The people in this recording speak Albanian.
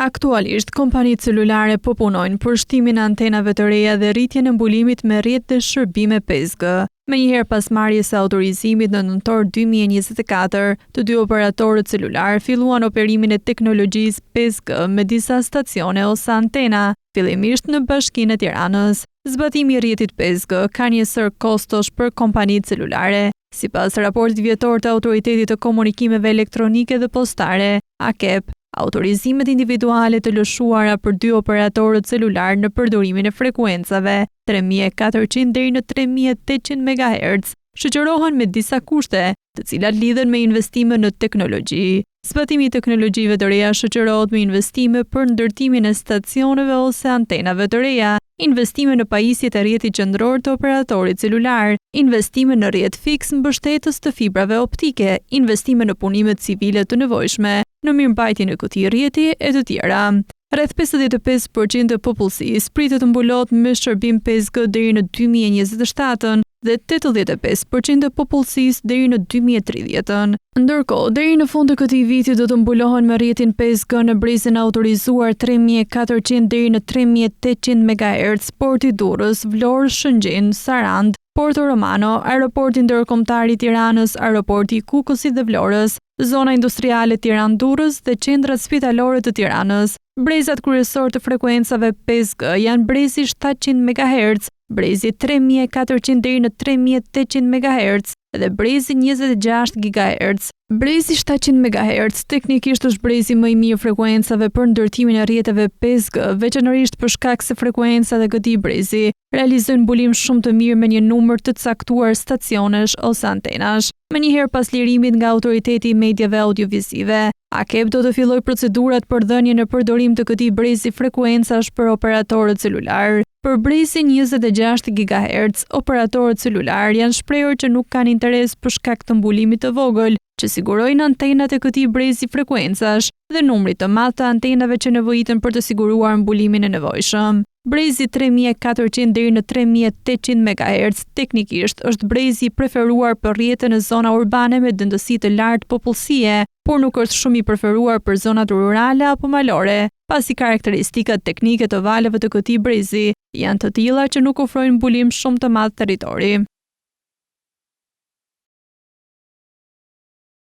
Aktualisht, kompanitë celulare po punojnë për shtimin e antenave të reja dhe rritjen e mbulimit me rrjet dhe shërbime 5G. Menjëherë pas marrjes së autorizimit në nëntor 2024, të dy operatorët celular filluan operimin e teknologjisë 5G me disa stacione ose antena, fillimisht në Bashkinë e Tiranës. Zbatimi i rrjetit 5G ka njësër kostosh për kompanitë celulare. Sipas raportit vjetor të Autoritetit të Komunikimeve Elektronike dhe Postare, AKEP, autorizimet individuale të lëshuara për dy operatorët celular në përdorimin e frekuencave 3400 deri në 3800 MHz shoqërohen me disa kushte, të cilat lidhen me investime në teknologji. Zbatimi i teknologjive të reja shoqërohet me investime për ndërtimin e stacioneve ose antenave të reja, investime në pajisjet e rrjetit qendror të operatorit celular, investime në rrjet fiks mbështetës të fibrave optike, investime në punimet civile të nevojshme, në mirëmbajtjen e këtij rrjeti e të tjera. Rreth 55% e popullsisë pritet të mbulohet me shërbim 5G deri në 2027 dhe 85% e popullsisë deri në 2030. Ndërkohë, deri në fund të këtij viti do të mbulohen me rrjetin 5G në brezin autorizuar 3400 deri në 3800 MHz porti Durrës, Vlorë, Shëngjin, Sarand, Porto Romano, Aeroporti Ndërkombëtar i Tiranës, Aeroporti i Kukësit dhe Vlorës, zona industriale Tiranë-Durrës dhe qendrat spitalore të Tiranës. Brezat kryesor të frekuencave 5G janë brezi 700 MHz, brezi 3400 deri në 3800 MHz dhe brezi 26 GHz. Brezi 700 MHz teknikisht është brezi më i mirë frekuencave për ndërtimin e rrjeteve 5G, veçanërisht për shkak se frekuencat e këtij brezi realizojnë mbulim shumë të mirë me një numër të caktuar stacionesh ose antenash. Menjëherë pas lirimit nga Autoriteti i Mediave Audiovizive, AKEP do të fillojë procedurat për dhënien në përdorim të këtij brezi frekuencash për operatorët celular. Për brezin 26 GHz, operatorët celular janë shprehur që nuk kanë interes për shkak të mbulimit të vogël që sigurojnë antenat e këtij brezi frekuencash dhe numrit të madh të antenave që nevojiten për të siguruar mbulimin e nevojshëm. Brezi 3400 deri në 3800 MHz teknikisht është brezi i preferuar për rrjete në zona urbane me dëndësi të lartë popullsie, por nuk është shumë i preferuar për zonat rurale apo malore, pasi karakteristikat teknike të valeve të këtij brezi janë të tilla që nuk ofrojnë mbulim shumë të madh territori.